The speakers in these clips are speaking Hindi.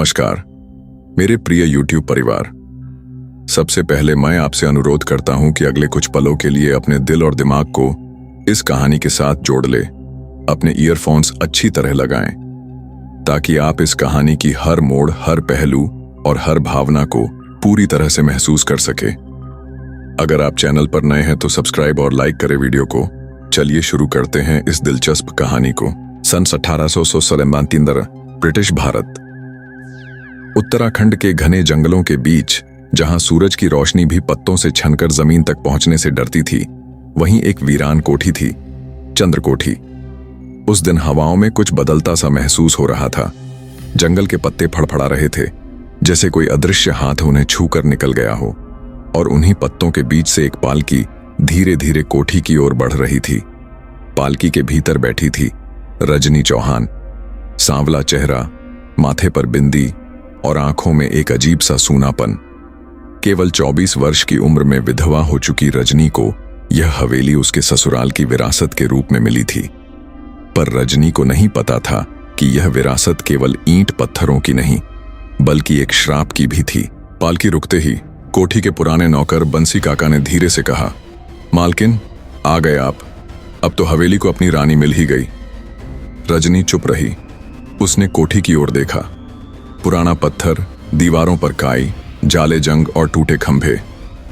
नमस्कार मेरे प्रिय YouTube परिवार। सबसे पहले मैं आपसे अनुरोध करता हूं कि अगले कुछ पलों के लिए अपने दिल और दिमाग को इस कहानी के साथ जोड़ ले। अपने ईयरफोन्स अच्छी तरह लगाएं ताकि आप इस कहानी की हर मोड़, हर पहलू और हर भावना को पूरी तरह से महसूस कर सके। अगर आप चैनल पर नए हैं तो सब्सक्राइब और लाइक करें वीडियो को। चलिए शुरू करते हैं इस दिलचस्प कहानी को। सन 1893 ब्रिटिश भारत। उत्तराखंड के घने जंगलों के बीच, जहां सूरज की रोशनी भी पत्तों से छनकर जमीन तक पहुंचने से डरती थी, वहीं एक वीरान कोठी थी, चंद्रकोठी। उस दिन हवाओं में कुछ बदलता सा महसूस हो रहा था। जंगल के पत्ते फड़फड़ा रहे थे, जैसे कोई अदृश्य हाथ उन्हें छूकर निकल गया हो, और उन्हीं पत्तों के बीच से एक पालकी धीरे धीरे कोठी की ओर बढ़ रही थी। पालकी के भीतर बैठी थी रजनी चौहान। सांवला चेहरा, माथे पर बिंदी और आंखों में एक अजीब सा सूनापन। केवल 24 वर्ष की उम्र में विधवा हो चुकी रजनी को यह हवेली उसके ससुराल की विरासत के रूप में मिली थी। पर रजनी को नहीं पता था कि यह विरासत केवल ईंट पत्थरों की नहीं, बल्कि एक श्राप की भी थी। पालकी रुकते ही कोठी के पुराने नौकर बंसी काका ने धीरे से कहा, मालकिन, आ गए आप। अब तो हवेली को अपनी रानी मिल ही गई। रजनी चुप रही। उसने कोठी की ओर देखा। पुराना पत्थर, दीवारों पर काई, जाले जंग और टूटे खंभे,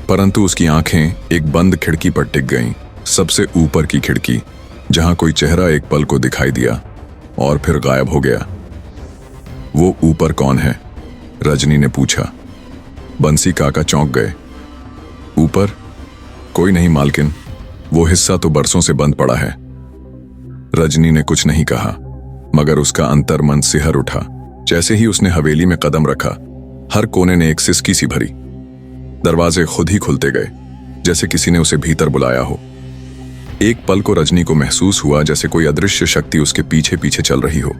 परंतु उसकी आंखें एक बंद खिड़की पर टिक गईं। सबसे ऊपर की खिड़की, जहां कोई चेहरा एक पल को दिखाई दिया और फिर गायब हो गया। वो ऊपर कौन है? रजनी ने पूछा। बंसी काका चौंक गए। ऊपर? कोई नहीं मालकिन, वो हिस्सा तो बरसों से बंद पड़ा है। रजनी ने कुछ नहीं कहा, मगर उसका अंतर्मन सिहर उठा। जैसे ही उसने हवेली में कदम रखा, हर कोने ने एक सिसकी सी भरी। दरवाजे खुद ही खुलते गए, जैसे किसी ने उसे भीतर बुलाया हो। एक पल को रजनी को महसूस हुआ जैसे कोई अदृश्य शक्ति उसके पीछे पीछे चल रही हो,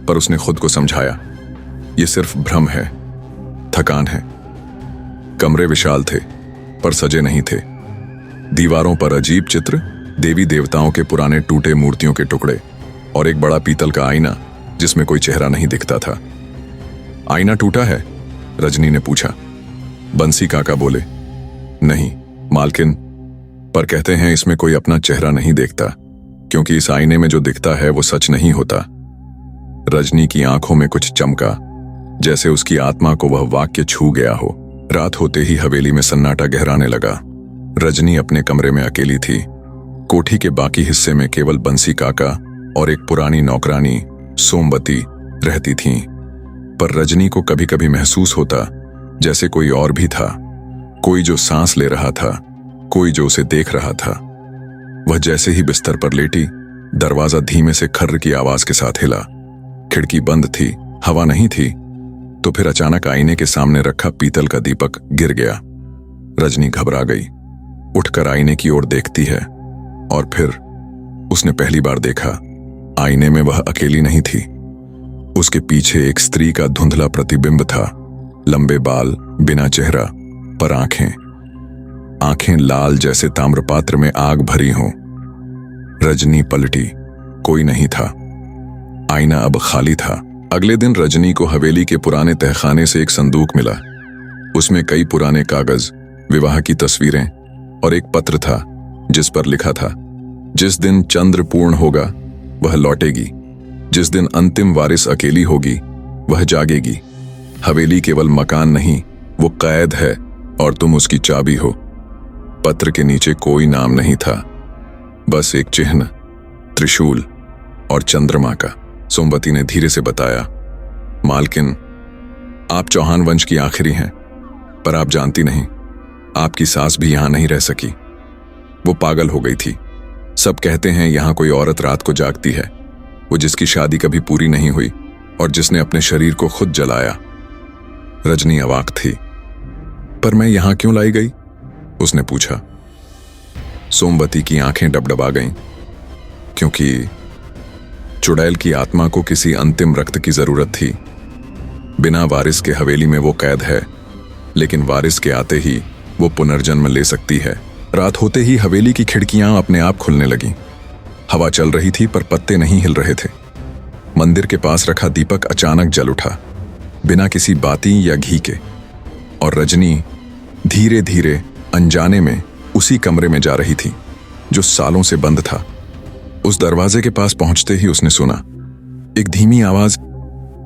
पर उसने खुद को समझाया, यह सिर्फ भ्रम है, थकान है। कमरे विशाल थे, पर सजे नहीं थे। दीवारों पर अजीब चित्र, देवी देवताओं के पुराने टूटे मूर्तियों के टुकड़े और एक बड़ा पीतल का आईना जिसमें कोई चेहरा नहीं दिखता था। आईना टूटा है? रजनी ने पूछा। बंसी काका बोले, नहीं मालकिन, पर कहते हैं इसमें कोई अपना चेहरा नहीं देखता, क्योंकि इस आईने में जो दिखता है वो सच नहीं होता। रजनी की आंखों में कुछ चमका, जैसे उसकी आत्मा को वह वाक्य छू गया हो। रात होते ही हवेली में सन्नाटा गहराने लगा। रजनी अपने कमरे में अकेली थी। कोठी के बाकी हिस्से में केवल बंसी काका और एक पुरानी नौकरानी सोमवती रहती थीं। पर रजनी को कभी कभी महसूस होता जैसे कोई और भी था, कोई जो सांस ले रहा था, कोई जो उसे देख रहा था। वह जैसे ही बिस्तर पर लेटी, दरवाजा धीमे से खर्र की आवाज के साथ हिला। खिड़की बंद थी, हवा नहीं थी। तो फिर अचानक आईने के सामने रखा पीतल का दीपक गिर गया। रजनी घबरा गई, उठकर आईने की ओर देखती है, और फिर उसने पहली बार देखा, आईने में वह अकेली नहीं थी। उसके पीछे एक स्त्री का धुंधला प्रतिबिंब था। लंबे बाल, बिना चेहरा, पर आंखें लाल जैसे ताम्रपात्र में आग भरी हों। रजनी पलटी, कोई नहीं था। आईना अब खाली था। अगले दिन रजनी को हवेली के पुराने तहखाने से एक संदूक मिला। उसमें कई पुराने कागज, विवाह की तस्वीरें और एक पत्र था जिस पर लिखा था, जिस दिन चंद्र पूर्ण होगा वह लौटेगी, जिस दिन अंतिम वारिस अकेली होगी वह जागेगी। हवेली केवल मकान नहीं, वो कैद है और तुम उसकी चाबी हो। पत्र के नीचे कोई नाम नहीं था, बस एक चिन्ह, त्रिशूल और चंद्रमा का। सोमवती ने धीरे से बताया, मालकिन, आप चौहान वंश की आखिरी हैं, पर आप जानती नहीं, आपकी सास भी यहां नहीं रह सकी। वो पागल हो गई थी। सब कहते हैं यहां कोई औरत रात को जागती है, वो जिसकी शादी कभी पूरी नहीं हुई और जिसने अपने शरीर को खुद जलाया। रजनी अवाक थी। पर मैं यहां क्यों लाई गई? उसने पूछा। सोमवती की आंखें डबडबा गईं, क्योंकि चुड़ैल की आत्मा को किसी अंतिम रक्त की जरूरत थी। बिना वारिस के हवेली में वो कैद है, लेकिन वारिस के आते ही वो पुनर्जन्म ले सकती है। रात होते ही हवेली की खिड़कियां अपने आप खुलने लगीं। हवा चल रही थी, पर पत्ते नहीं हिल रहे थे। मंदिर के पास रखा दीपक अचानक जल उठा। बिना किसी बाती या घी के। और रजनी धीरे धीरे अनजाने में उसी कमरे में जा रही थी जो सालों से बंद था। उस दरवाजे के पास पहुंचते ही उसने सुना एक धीमी आवाज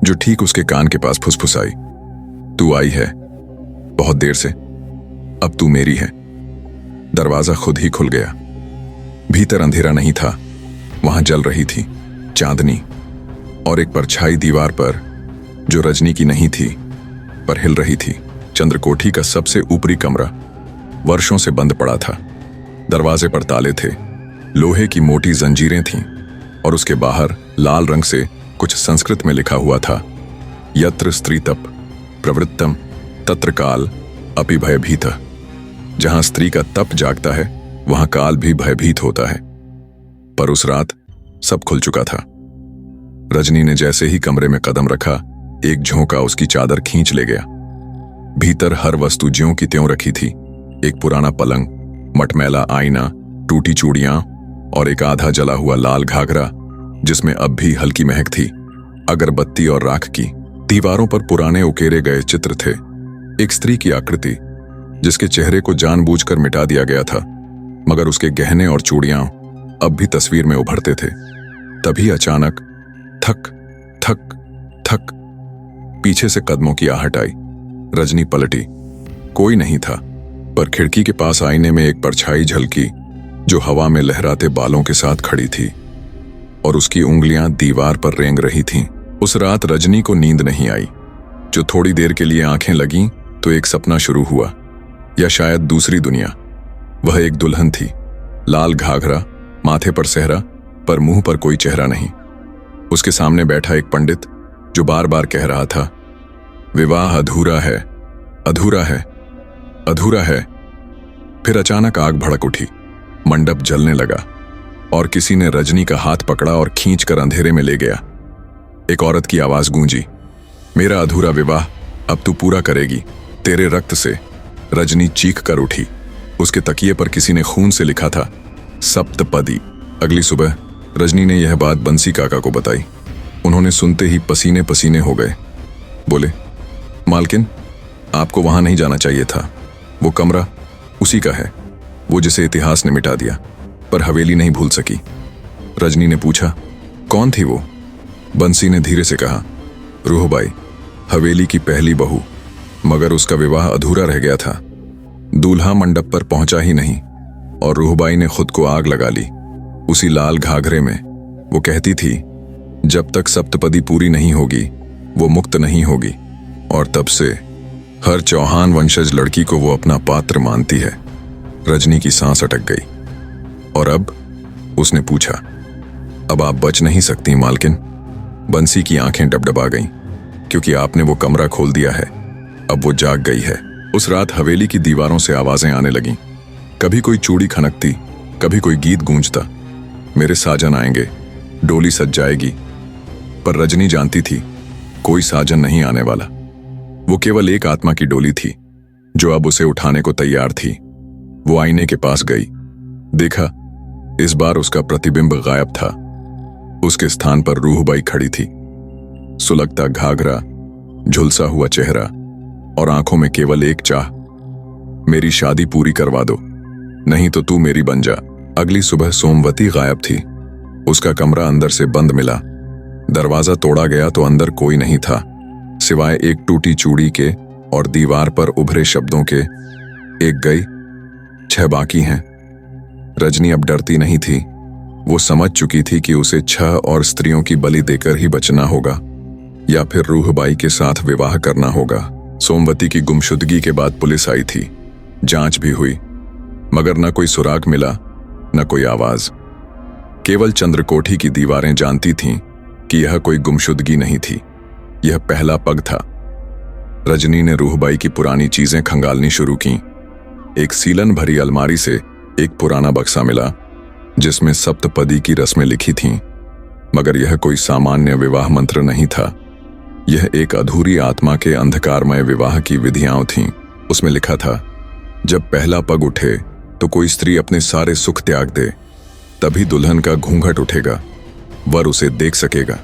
जो ठीक उसके कान के पास फुसफुसाई, तू आई है बहुत देर से, अब तू मेरी है। दरवाजा खुद ही खुल गया। भीतर अंधेरा नहीं था, वहां जल रही थी चांदनी और एक परछाई दीवार पर जो रजनी की नहीं थी पर हिल रही थी। चंद्रकोठी का सबसे ऊपरी कमरा वर्षों से बंद पड़ा था। दरवाजे पर ताले थे, लोहे की मोटी जंजीरें थीं और उसके बाहर लाल रंग से कुछ संस्कृत में लिखा हुआ था, यत्र स्त्री तप प्रवृत्तम तत्र काल अपि भयभीतः। जहां स्त्री का तप जागता है वहां काल भी भयभीत होता है। पर उस रात सब खुल चुका था। रजनी ने जैसे ही कमरे में कदम रखा, एक झोंका उसकी चादर खींच ले गया। भीतर हर वस्तु ज्यों की त्यों रखी थी। एक पुराना पलंग, मटमैला आईना, टूटी चूड़ियां और एक आधा जला हुआ लाल घाघरा जिसमें अब भी हल्की महक थी, अगरबत्ती और राख की। दीवारों पर पुराने उकेरे गए चित्र थे, एक स्त्री की आकृति जिसके चेहरे को जानबूझकर मिटा दिया गया था, मगर उसके गहने और चूड़ियां अब भी तस्वीर में उभरते थे। तभी अचानक थक थक थक पीछे से कदमों की आहट आई। रजनी पलटी, कोई नहीं था, पर खिड़की के पास आईने में एक परछाई झलकी जो हवा में लहराते बालों के साथ खड़ी थी और उसकी उंगलियां दीवार पर रेंग रही थीं। उस रात रजनी को नींद नहीं आई। जो थोड़ी देर के लिए आंखें लगीं तो एक सपना शुरू हुआ, या शायद दूसरी दुनिया। वह एक दुल्हन थी, लाल घाघरा, माथे पर सेहरा, पर मुंह पर कोई चेहरा नहीं। उसके सामने बैठा एक पंडित जो बार बार कह रहा था, विवाह अधूरा है, अधूरा है, अधूरा है। फिर अचानक आग भड़क उठी, मंडप जलने लगा और किसी ने रजनी का हाथ पकड़ा और खींचकर अंधेरे में ले गया। एक औरत की आवाज गूंजी, मेरा अधूरा विवाह अब तू पूरा करेगी, तेरे रक्त से। रजनी चीख कर उठी। उसके तकिए पर किसी ने खून से लिखा था, सप्तपदी। अगली सुबह रजनी ने यह बात बंसी काका को बताई। उन्होंने सुनते ही पसीने पसीने हो गए। बोले, मालकिन, आपको वहां नहीं जाना चाहिए था। वो कमरा उसी का है, वो जिसे इतिहास ने मिटा दिया, पर हवेली नहीं भूल सकी। रजनी ने पूछा, कौन थी वो? बंसी ने धीरे से कहा, रूहबाई, हवेली की पहली बहू, मगर उसका विवाह अधूरा रह गया था। दूल्हा मंडप पर पहुंचा ही नहीं और रूहबाई ने खुद को आग लगा ली उसी लाल घाघरे में। वो कहती थी, जब तक सप्तपदी पूरी नहीं होगी वो मुक्त नहीं होगी। और तब से हर चौहान वंशज लड़की को वो अपना पात्र मानती है। रजनी की सांस अटक गई। और अब? उसने पूछा। अब आप बच नहीं सकती मालकिन। बंसी की आंखें डबडबा गईं, क्योंकि आपने वो कमरा खोल दिया है। अब वो जाग गई है। उस रात हवेली की दीवारों से आवाजें आने लगीं। कभी कोई चूड़ी खनकती, कभी कोई गीत गूंजता, मेरे साजन आएंगे, डोली सज जाएगी। पर रजनी जानती थी कोई साजन नहीं आने वाला। वो केवल एक आत्मा की डोली थी जो अब उसे उठाने को तैयार थी। वो आईने के पास गई, देखा इस बार उसका प्रतिबिंब गायब था। उसके स्थान पर रूहबाई खड़ी थी, सुलगता घाघरा, झुलसा हुआ चेहरा और आंखों में केवल एक चाह, मेरी शादी पूरी करवा दो, नहीं तो तू मेरी बन जा। अगली सुबह सोमवती गायब थी। उसका कमरा अंदर से बंद मिला। दरवाजा तोड़ा गया तो अंदर कोई नहीं था, सिवाय एक टूटी चूड़ी के और दीवार पर उभरे शब्दों के, एक गई 6 बाकी हैं। रजनी अब डरती नहीं थी। वो समझ चुकी थी कि उसे 6 और स्त्रियों की बलि देकर ही बचना होगा, या फिर रूहबाई के साथ विवाह करना होगा। सोमवती की गुमशुदगी के बाद पुलिस आई थी, जांच भी हुई, मगर न कोई सुराग मिला, न कोई आवाज। केवल चंद्रकोठी की दीवारें जानती थीं कि यह कोई गुमशुदगी नहीं थी, यह पहला पग था। रजनी ने रूहबाई की पुरानी चीजें खंगालनी शुरू की। एक सीलन भरी अलमारी से एक पुराना बक्सा मिला जिसमें सप्तपदी की रस्में लिखी थीं, मगर यह कोई सामान्य विवाह मंत्र नहीं था। यह एक अधूरी आत्मा के अंधकारमय विवाह की विधियां थीं। उसमें लिखा था, जब पहला पग उठे तो कोई स्त्री अपने सारे सुख त्याग दे, तभी दुल्हन का घूंघट उठेगा, वर उसे देख सकेगा।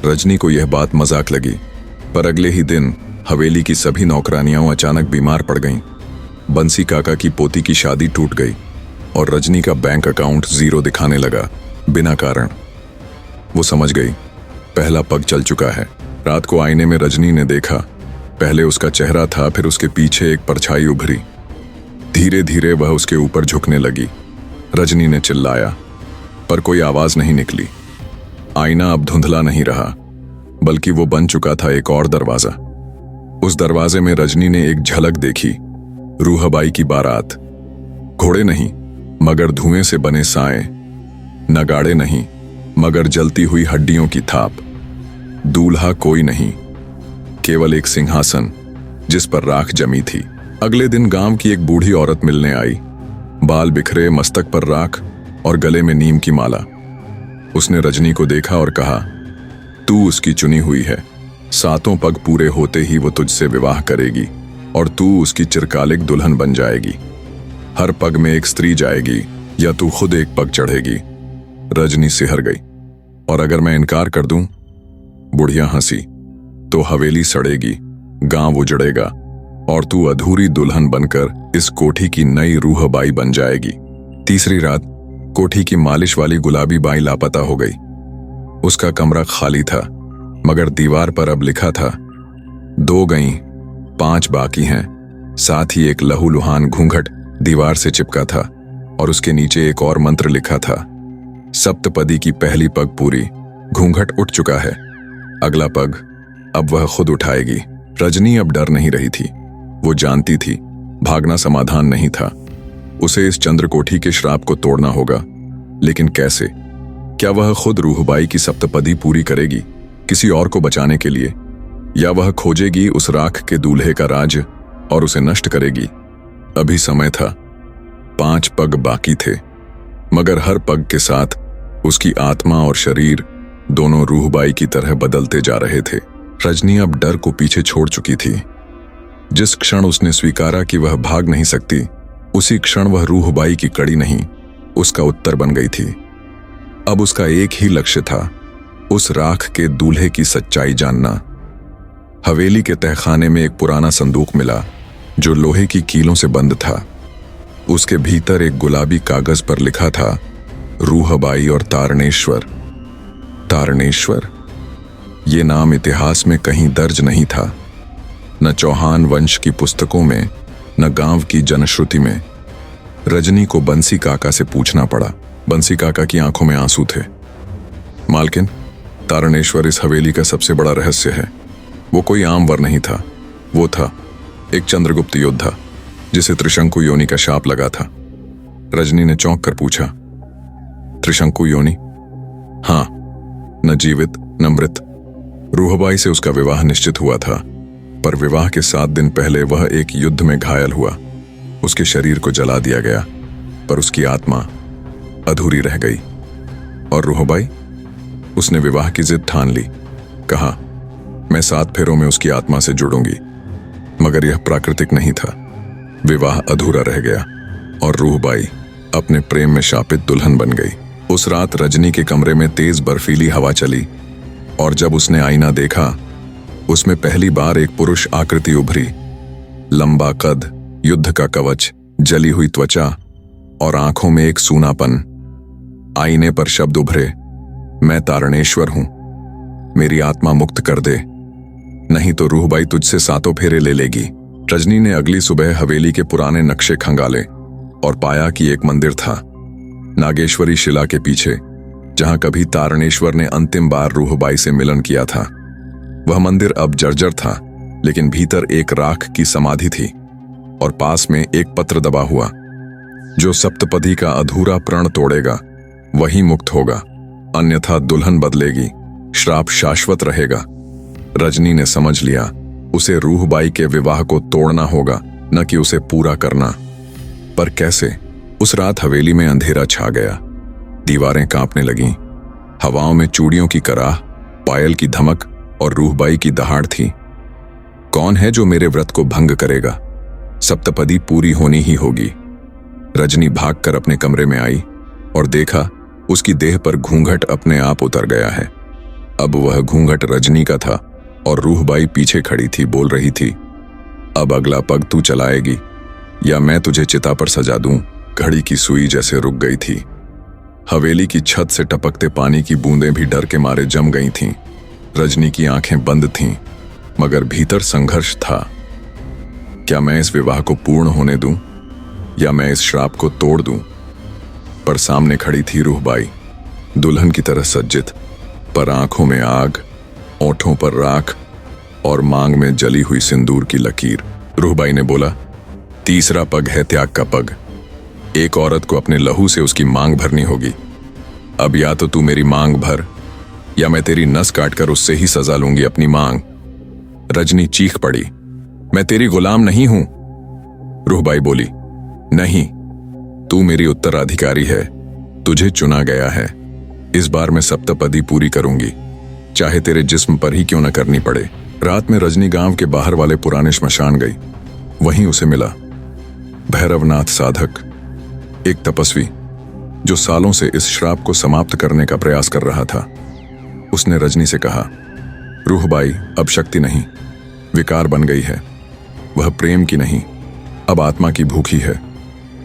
रजनी को यह बात मजाक लगी, पर अगले ही दिन हवेली की सभी नौकरानियां अचानक बीमार पड़ गईं। बंसी काका की पोती की शादी टूट गई और रजनी का बैंक अकाउंट 0 दिखाने लगा बिना कारण। वो समझ गई पहला पग चल चुका है। रात को आईने में रजनी ने देखा, पहले उसका चेहरा था, फिर उसके पीछे एक परछाई उभरी। धीरे धीरे वह उसके ऊपर झुकने लगी। रजनी ने चिल्लाया, पर कोई आवाज नहीं निकली। आईना अब धुंधला नहीं रहा, बल्कि वो बन चुका था एक और दरवाजा। उस दरवाजे में रजनी ने एक झलक देखी, रूहबाई की बारात। घोड़े नहीं मगर धुएं से बने साए, नगाड़े नहीं मगर जलती हुई हड्डियों की थाप। दूल्हा कोई नहीं, केवल एक सिंहासन जिस पर राख जमी थी। अगले दिन गांव की एक बूढ़ी औरत मिलने आई, बाल बिखरे, मस्तक पर राख और गले में नीम की माला। उसने रजनी को देखा और कहा, तू उसकी चुनी हुई है। 7 पग पूरे होते ही वो तुझसे विवाह करेगी और तू उसकी चिरकालिक दुल्हन बन जाएगी। हर पग में एक स्त्री जाएगी या तू खुद एक पग चढ़ेगी। रजनी सिहर गई। और अगर मैं इनकार कर दूं? बुढ़िया हंसी। तो हवेली सड़ेगी, गांव उजड़ेगा और तू अधूरी दुल्हन बनकर इस कोठी की नई रूहबाई बन जाएगी। तीसरी रात कोठी की मालिश वाली गुलाबी बाई लापता हो गई। उसका कमरा खाली था, मगर दीवार पर अब लिखा था, 2 गईं, 5 बाकी हैं। साथ ही एक लहूलुहान घूंघट दीवार से चिपका था और उसके नीचे एक और मंत्र लिखा था, सप्तपदी की पहली पग पूरी, घूंघट उठ चुका है। अगला पग अब वह खुद उठाएगी। रजनी अब डर नहीं रही थी। वो जानती थी भागना समाधान नहीं था। उसे इस चंद्रकोठी के श्राप को तोड़ना होगा, लेकिन कैसे? क्या वह खुद रूहबाई की सप्तपदी पूरी करेगी किसी और को बचाने के लिए, या वह खोजेगी उस राख के दूल्हे का राज और उसे नष्ट करेगी? अभी समय था। 5 पग बाकी थे, मगर हर पग के साथ उसकी आत्मा और शरीर दोनों रूहबाई की तरह बदलते जा रहे थे। रजनी अब डर को पीछे छोड़ चुकी थी। जिस क्षण उसने स्वीकारा कि वह भाग नहीं सकती, उसी क्षण वह रूहबाई की कड़ी नहीं, उसका उत्तर बन गई थी। अब उसका एक ही लक्ष्य था, उस राख के दूल्हे की सच्चाई जानना। हवेली के तहखाने में एक पुराना संदूक मिला जो लोहे की कीलों से बंद था। उसके भीतर एक गुलाबी कागज पर लिखा था, रूहबाई और तारणेश्वर। तारणेश्वर, ये नाम इतिहास में कहीं दर्ज नहीं था, न चौहान वंश की पुस्तकों में, न गांव की जनश्रुति में। रजनी को बंसी काका से पूछना पड़ा। बंसी काका की आंखों में आंसू थे। मालकिन, तारणेश्वर इस हवेली का सबसे बड़ा रहस्य है। वो कोई आम वर नहीं था, वो था एक चंद्रगुप्त योद्धा जिसे त्रिशंकु योनि का शाप लगा था। रजनी ने चौंक कर पूछा, त्रिशंकु योनि? हाँ, न जीवित न मृत। रूहबाई से उसका विवाह निश्चित हुआ था, पर विवाह के 7 दिन पहले वह एक युद्ध में घायल हुआ। उसके शरीर को जला दिया गया, पर उसकी आत्मा अधूरी रह गई। और रूहबाई? उसने विवाह की जिद ठान ली। कहा, मैं 7 फेरों में उसकी आत्मा से जुड़ूंगी। मगर यह प्राकृतिक नहीं था। विवाह अधूरा रह गया और रूहबाई अपने प्रेम में शापित दुल्हन बन गई। उस रात रजनी के कमरे में तेज बर्फीली हवा चली और जब उसने आईना देखा, उसमें पहली बार एक पुरुष आकृति उभरी। लंबा कद, युद्ध का कवच, जली हुई त्वचा और आंखों में एक सूनापन। आईने पर शब्द उभरे, मैं तारणेश्वर हूं, मेरी आत्मा मुक्त कर दे, नहीं तो रूहबाई तुझसे 7 फेरे ले लेगी। रजनी ने अगली सुबह हवेली के पुराने नक्शे खंगाले और पाया कि एक मंदिर था, नागेश्वरी शिला के पीछे, जहां कभी तारणेश्वर ने अंतिम बार रूहबाई से मिलन किया था। वह मंदिर अब जर्जर था, लेकिन भीतर एक राख की समाधि थी और पास में एक पत्र दबा हुआ, जो सप्तपदी का अधूरा प्रण तोड़ेगा वही मुक्त होगा, अन्यथा दुल्हन बदलेगी, श्राप शाश्वत रहेगा। रजनी ने समझ लिया, उसे रूहबाई के विवाह को तोड़ना होगा, न कि उसे पूरा करना। पर कैसे? उस रात हवेली में अंधेरा छा गया। दीवारें कांपने लगीं। हवाओं में चूड़ियों की कराह, पायल की धमक और रूहबाई की दहाड़ थी। कौन है जो मेरे व्रत को भंग करेगा? सप्तपदी पूरी होनी ही होगी। रजनी भागकर अपने कमरे में आई और देखा उसकी देह पर घूंघट अपने आप उतर गया है। अब वह घूंघट रजनी का था और रूहबाई पीछे खड़ी थी, बोल रही थी, अब अगला पग तू चलाएगी या मैं तुझे चिता पर सजा दूं। घड़ी की सुई जैसे रुक गई थी। हवेली की छत से टपकते पानी की बूंदें भी डर के मारे जम गई थीं। रजनी की आंखें बंद थीं, मगर भीतर संघर्ष था। क्या मैं इस विवाह को पूर्ण होने दूं या मैं इस श्राप को तोड़ दूं? पर सामने खड़ी थी रूहबाई, दुल्हन की तरह सज्जित, पर आंखों में आग, ओठों पर राख और मांग में जली हुई सिंदूर की लकीर। रूहबाई ने बोला, तीसरा पग है त्याग का पग। एक औरत को अपने लहू से उसकी मांग भरनी होगी। अब या तो तू मेरी मांग भर या मैं तेरी नस काटकर उससे ही सजा लूंगी अपनी मांग। रजनी चीख पड़ी, मैं तेरी गुलाम नहीं हूं। रूहबाई बोली, नहीं, तू मेरी उत्तराधिकारी है, तुझे चुना गया है। इस बार मैं सप्तपदी पूरी करूंगी, चाहे तेरे जिस्म पर ही क्यों न करनी पड़े। रात में रजनी गांव के बाहर वाले पुराने श्मशान गई। वहीं उसे मिला भैरवनाथ साधक, एक तपस्वी जो सालों से इस श्राप को समाप्त करने का प्रयास कर रहा था। उसने रजनी से कहा, रूहबाई अब शक्ति नहीं, विकार बन गई है। वह प्रेम की नहीं, अब आत्मा की भूखी है।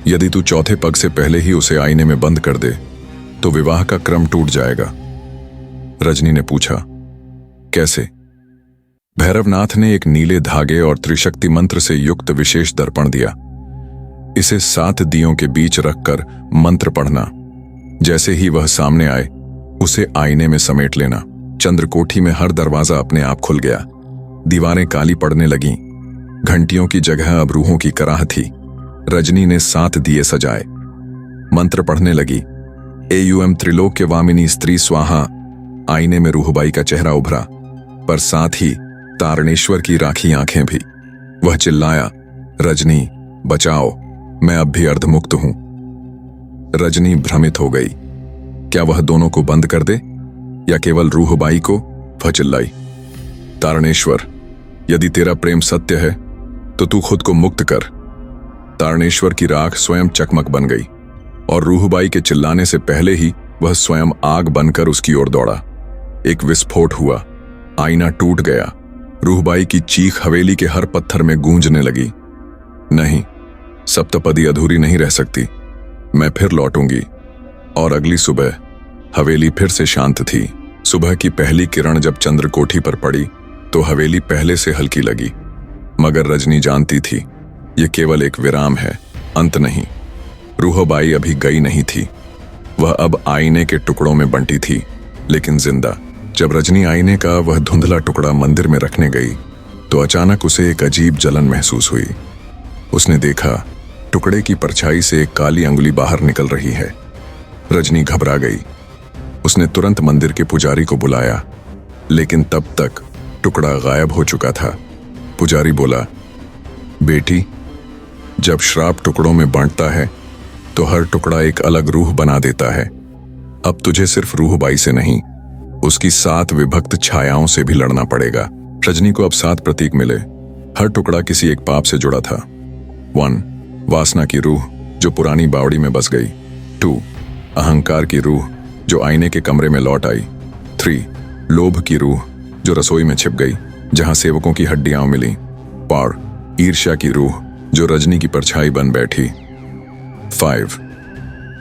यदि तू चौथे पग से पहले ही उसे आईने में बंद कर दे तो विवाह का क्रम टूट जाएगा। रजनी ने पूछा, कैसे? भैरवनाथ ने एक नीले धागे और त्रिशक्ति मंत्र से युक्त विशेष दर्पण दिया। इसे 7 दियों के बीच रखकर मंत्र पढ़ना। जैसे ही वह सामने आए उसे आईने में समेट लेना। चंद्रकोठी में हर दरवाजा अपने आप खुल गया। दीवारें काली पड़ने लगीं। घंटियों की जगह अब रूहों की कराह थी। रजनी ने 7 दिए सजाए, मंत्र पढ़ने लगी। एयुएम त्रिलोक्य वामिनी स्त्री स्वाहा। आईने में रूहबाई का चेहरा उभरा, पर साथ ही तारणेश्वर की राखी आंखें भी। वह चिल्लाया, रजनी बचाओ, मैं अब भी अर्धमुक्त हूं। रजनी भ्रमित हो गई। क्या वह दोनों को बंद कर दे या केवल रूहबाई को? वह चिल्लाई, तारणेश्वर, यदि तेरा प्रेम सत्य है तो तू खुद को मुक्त कर। तारणेश्वर की राख स्वयं चकमक बन गई और रूहबाई के चिल्लाने से पहले ही वह स्वयं आग बनकर उसकी ओर दौड़ा। एक विस्फोट हुआ, आईना टूट गया। रूहबाई की चीख हवेली के हर पत्थर में गूंजने लगी। नहीं, सप्तपदी अधूरी नहीं रह सकती। मैं फिर लौटूंगी। और अगली सुबह हवेली फिर से शांत थी। सुबह की पहली किरण जब चंद्रकोठी पर पड़ी तो हवेली पहले से हल्की लगी, मगर रजनी जानती थी ये केवल एक विराम है, अंत नहीं। रूहबाई अभी गई नहीं थी। वह अब आईने के टुकड़ों में बंटी थी, लेकिन जिंदा। जब रजनी आईने का वह धुंधला टुकड़ा मंदिर में रखने गई तो अचानक उसे एक अजीब जलन महसूस हुई। उसने देखा टुकड़े की परछाई से एक काली अंगुली बाहर निकल रही है। रजनी घबरा गई। उसने तुरंत मंदिर के पुजारी को बुलाया, लेकिन तब तक टुकड़ा गायब हो चुका था। पुजारी बोला, बेटी, जब श्राप टुकड़ों में बांटता है तो हर टुकड़ा एक अलग रूह बना देता है। अब तुझे सिर्फ रूहबाई से नहीं, उसकी 7 विभक्त छायाओं से भी लड़ना पड़ेगा। रजनी को अब 7 प्रतीक मिले। हर टुकड़ा किसी एक पाप से जुड़ा था। 1. वासना की रूह जो पुरानी बावड़ी में बस गई। 2. अहंकार की रूह जो आईने के कमरे में लौट आई। 3. लोभ की रूह जो रसोई में छिप गई, जहां सेवकों की हड्डियां मिली। 4. ईर्ष्या की रूह जो रजनी की परछाई बन बैठी। 5.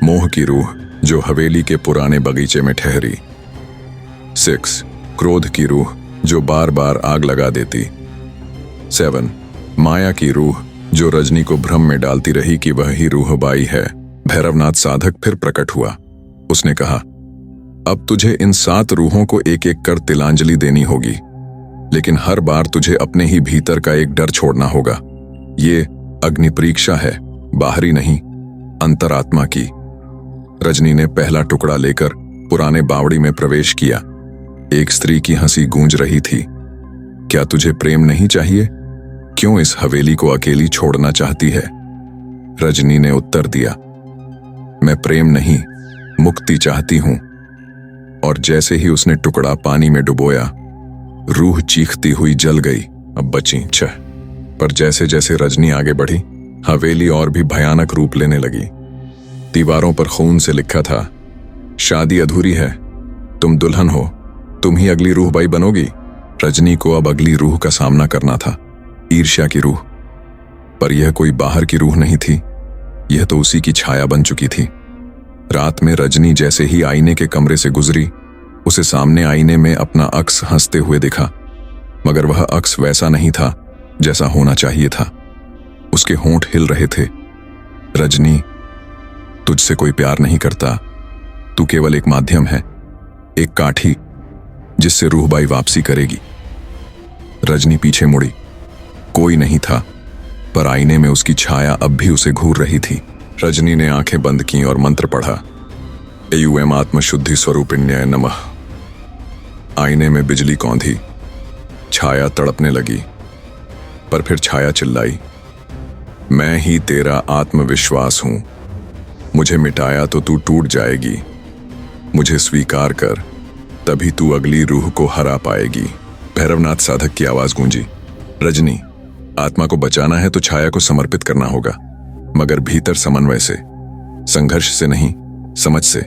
मोह की रूह जो हवेली के पुराने बगीचे में ठहरी। 6. क्रोध की रूह जो बार बार आग लगा देती। 7. माया की रूह जो रजनी को भ्रम में डालती रही कि वह ही रूहबाई है। भैरवनाथ साधक फिर प्रकट हुआ। उसने कहा, अब तुझे इन 7 रूहों को एक एक कर तिलांजलि देनी होगी, लेकिन हर बार तुझे अपने ही भीतर का एक डर छोड़ना होगा। ये अग्नि परीक्षा है, बाहरी नहीं, अंतरात्मा की। रजनी ने पहला टुकड़ा लेकर पुराने बावड़ी में प्रवेश किया। एक स्त्री की हंसी गूंज रही थी। क्या तुझे प्रेम नहीं चाहिए? क्यों इस हवेली को अकेली छोड़ना चाहती है? रजनी ने उत्तर दिया, मैं प्रेम नहीं, मुक्ति चाहती हूं। और जैसे ही उसने टुकड़ा पानी में डुबोया, रूह चीखती हुई जल गई। अब बची 6। पर जैसे जैसे रजनी आगे बढ़ी, हवेली और भी भयानक रूप लेने लगी। दीवारों पर खून से लिखा था, शादी अधूरी है, तुम दुल्हन हो, तुम ही अगली रूहबाई बनोगी। रजनी को अब अगली रूह का सामना करना था, ईर्ष्या की रूह। पर यह कोई बाहर की रूह नहीं थी, यह तो उसी की छाया बन चुकी थी। रात में रजनी जैसे ही आईने के कमरे से गुजरी, उसे सामने आईने में अपना अक्स हंसते हुए दिखा, मगर वह अक्स वैसा नहीं था जैसा होना चाहिए था। उसके होंठ हिल रहे थे। रजनी, तुझसे कोई प्यार नहीं करता, तू केवल एक माध्यम है, एक काठी जिससे रूहबाई वापसी करेगी। रजनी पीछे मुड़ी। कोई नहीं था, पर आईने में उसकी छाया अब भी उसे घूर रही थी। रजनी ने आंखें बंद की और मंत्र पढ़ा, एयूएम आत्मशुद्धि स्वरूपिण्य नमः। आईने में बिजली कौंधी, छाया तड़पने लगी, पर फिर छाया चिल्लाई, मैं ही तेरा आत्मविश्वास हूं, मुझे मिटाया तो तू टूट जाएगी, मुझे स्वीकार कर, तभी तू अगली रूह को हरा पाएगी। भैरवनाथ साधक की आवाज गूंजी, रजनी, आत्मा को बचाना है तो छाया को समर्पित करना होगा, मगर भीतर समन्वय से, संघर्ष से नहीं, समझ से।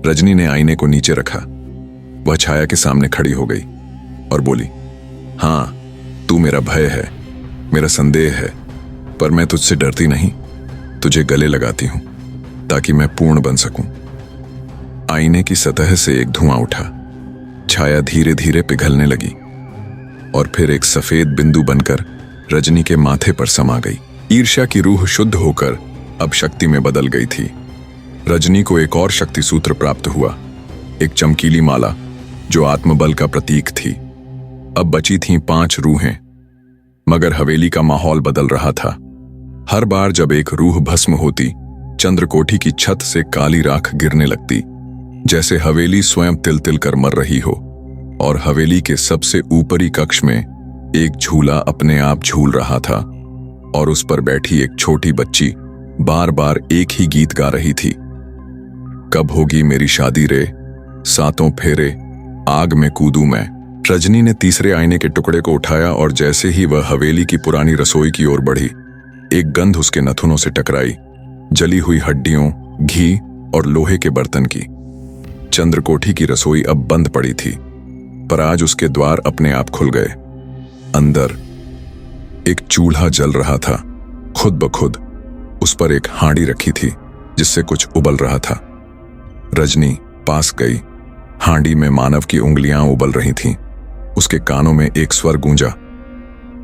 रजनी ने आईने को नीचे रखा। वह छाया के सामने खड़ी हो गई और बोली, हां, तू मेरा भय है, मेरा संदेह है, पर मैं तुझसे डरती नहीं, तुझे गले लगाती हूं ताकि मैं पूर्ण बन सकूं। आईने की सतह से एक धुआं उठा, छाया धीरे धीरे पिघलने लगी और फिर एक सफेद बिंदु बनकर रजनी के माथे पर समा गई। ईर्ष्या की रूह शुद्ध होकर अब शक्ति में बदल गई थी। रजनी को एक और शक्ति सूत्र प्राप्त हुआ, एक चमकीली माला जो आत्मबल का प्रतीक थी। अब बची थीं 5 रूहें, मगर हवेली का माहौल बदल रहा था। हर बार जब एक रूह भस्म होती, चंद्रकोठी की छत से काली राख गिरने लगती, जैसे हवेली स्वयं तिल तिल कर मर रही हो। और हवेली के सबसे ऊपरी कक्ष में एक झूला अपने आप झूल रहा था और उस पर बैठी एक छोटी बच्ची बार बार एक ही गीत गा रही थी, कब होगी मेरी शादी रे, सातों फेरे, आग में कूदूं मैं। रजनी ने तीसरे आईने के टुकड़े को उठाया और जैसे ही वह हवेली की पुरानी रसोई की ओर बढ़ी, एक गंध उसके नथुनों से टकराई, जली हुई हड्डियों, घी और लोहे के बर्तन की। चंद्रकोठी की रसोई अब बंद पड़ी थी, पर आज उसके द्वार अपने आप खुल गए। अंदर एक चूल्हा जल रहा था, खुद ब खुद। उस पर एक हांडी रखी थी जिससे कुछ उबल रहा था। रजनी पास गई। हांडी में मानव की उंगलियां उबल रही थीं। उसके कानों में एक स्वर गूंजा,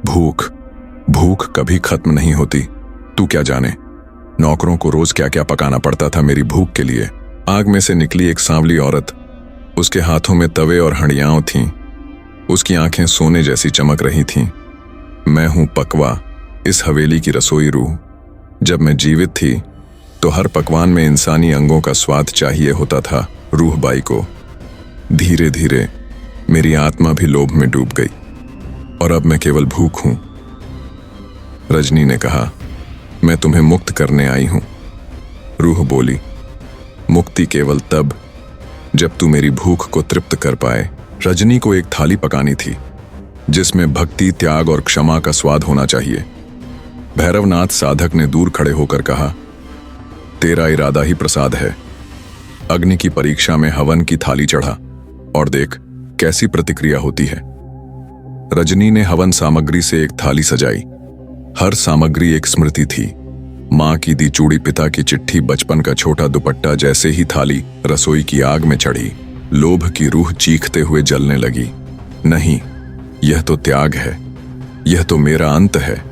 भूख, भूख कभी खत्म नहीं होती, तू क्या जाने, नौकरों को रोज क्या क्या पकाना पड़ता था मेरी भूख के लिए। आग में से निकली एक सांवली औरत, उसके हाथों में तवे और हंडियां थीं, उसकी आंखें सोने जैसी चमक रही थीं। मैं हूं पकवा, इस हवेली की रसोई रूह। जब मैं जीवित थी तो हर पकवान में इंसानी अंगों का स्वाद चाहिए होता था रूहबाई को। धीरे धीरे मेरी आत्मा भी लोभ में डूब गई और अब मैं केवल भूख हूं। रजनी ने कहा, मैं तुम्हें मुक्त करने आई हूं। रूह बोली, मुक्ति केवल तब जब तू मेरी भूख को तृप्त कर पाए। रजनी को एक थाली पकानी थी जिसमें भक्ति, त्याग और क्षमा का स्वाद होना चाहिए। भैरवनाथ साधक ने दूर खड़े होकर कहा, तेरा इरादा ही प्रसाद है। अग्नि की परीक्षा में हवन की थाली चढ़ा और देख कैसी प्रतिक्रिया होती है। रजनी ने हवन सामग्री से एक थाली सजाई। हर सामग्री एक स्मृति थी, मां की दी चूड़ी, पिता की चिट्ठी, बचपन का छोटा दुपट्टा। जैसे ही थाली रसोई की आग में चढ़ी, लोभ की रूह चीखते हुए जलने लगी, नहीं, यह तो त्याग है, यह तो मेरा अंत है।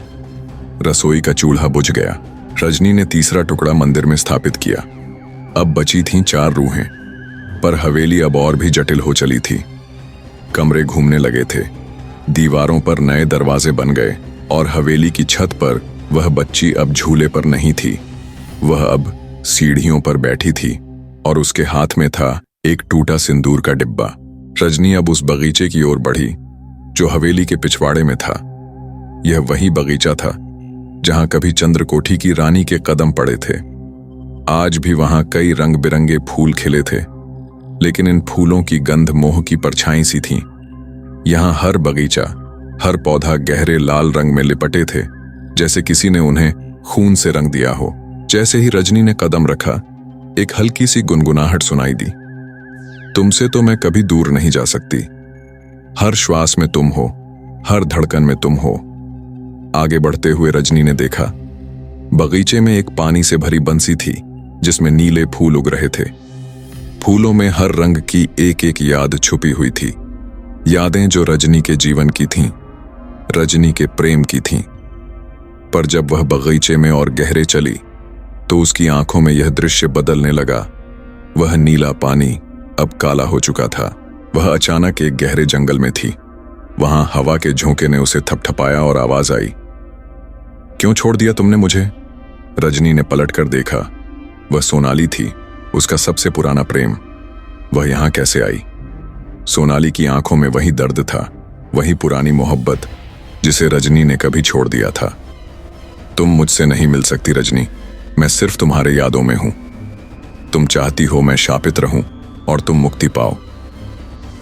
रसोई का चूल्हा बुझ गया। रजनी ने तीसरा टुकड़ा मंदिर में स्थापित किया। अब बची थीं 4 रूहें, पर हवेली अब और भी जटिल हो चली थी। कमरे घूमने लगे थे, दीवारों पर नए दरवाजे बन गए और हवेली की छत पर वह बच्ची अब झूले पर नहीं थी, वह अब सीढ़ियों पर बैठी थी और उसके हाथ में था एक टूटा सिंदूर का डिब्बा। रजनी अब उस बगीचे की ओर बढ़ी जो हवेली के पिछवाड़े में था। यह वही बगीचा था जहां कभी चंद्रकोठी की रानी के कदम पड़े थे। आज भी वहां कई रंग बिरंगे फूल खिले थे, लेकिन इन फूलों की गंध मोह की परछाई सी थी। यहां हर बगीचा, हर पौधा गहरे लाल रंग में लिपटे थे, जैसे किसी ने उन्हें खून से रंग दिया हो। जैसे ही रजनी ने कदम रखा, एक हल्की सी गुनगुनाहट सुनाई दी, तुमसे तो मैं कभी दूर नहीं जा सकती, हर श्वास में तुम हो, हर धड़कन में तुम हो। आगे बढ़ते हुए रजनी ने देखा, बगीचे में एक पानी से भरी बंसी थी जिसमें नीले फूल उग रहे थे। फूलों में हर रंग की एक एक याद छुपी हुई थी, यादें जो रजनी के जीवन की थीं, रजनी के प्रेम की थीं। पर जब वह बगीचे में और गहरे चली तो उसकी आंखों में यह दृश्य बदलने लगा। वह नीला पानी अब काला हो चुका था। वह अचानक एक गहरे जंगल में थी। वहां हवा के झोंके ने उसे थपथपाया और आवाज आई, क्यों छोड़ दिया तुमने मुझे? रजनी ने पलटकर देखा। वह सोनाली थी, उसका सबसे पुराना प्रेम। वह यहां कैसे आई? सोनाली की आंखों में वही दर्द था, वही पुरानी मोहब्बत जिसे रजनी ने कभी छोड़ दिया था। तुम मुझसे नहीं मिल सकती रजनी, मैं सिर्फ तुम्हारे यादों में हूं। तुम चाहती हो मैं शापित रहूं और तुम मुक्ति पाओ।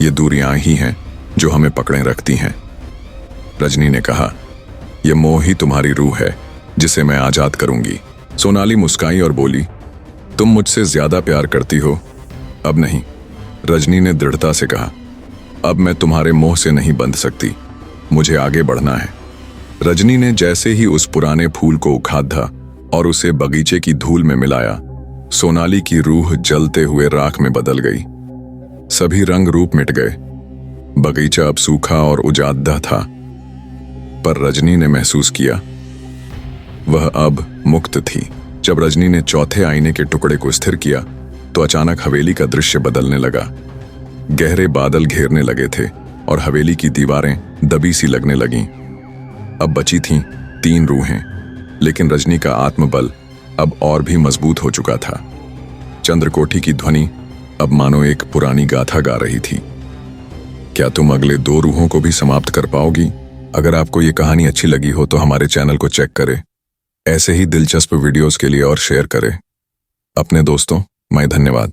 ये दूरियां ही हैं जो हमें पकड़े रखती हैं। रजनी ने कहा, यह मोह ही तुम्हारी रूह है जिसे मैं आजाद करूंगी। सोनाली मुस्काई और बोली, तुम मुझसे ज्यादा प्यार करती हो। अब नहीं, रजनी ने दृढ़ता से कहा, अब मैं तुम्हारे मोह से नहीं बंध सकती, मुझे आगे बढ़ना है। रजनी ने जैसे ही उस पुराने फूल को उखाड़ा और उसे बगीचे की धूल में मिलाया, सोनाली की रूह जलते हुए राख में बदल गई। सभी रंग रूप मिट गए। बगीचा अब सूखा और उजादा था, पर रजनी ने महसूस किया वह अब मुक्त थी। जब रजनी ने चौथे आईने के टुकड़े को स्थिर किया तो अचानक हवेली का दृश्य बदलने लगा। गहरे बादल घेरने लगे थे और हवेली की दीवारें दबी सी लगने लगीं। अब बची थीं 3 रूहें, लेकिन रजनी का आत्मबल अब और भी मजबूत हो चुका था। चंद्रकोठी की ध्वनि अब मानो एक पुरानी गाथा गा रही थी। क्या तुम अगले 2 रूहों को भी समाप्त कर पाओगी? अगर आपको ये कहानी अच्छी लगी हो तो हमारे चैनल को चेक करें। ऐसे ही दिलचस्प वीडियोस के लिए और शेयर करें। अपने दोस्तों मैं धन्यवाद।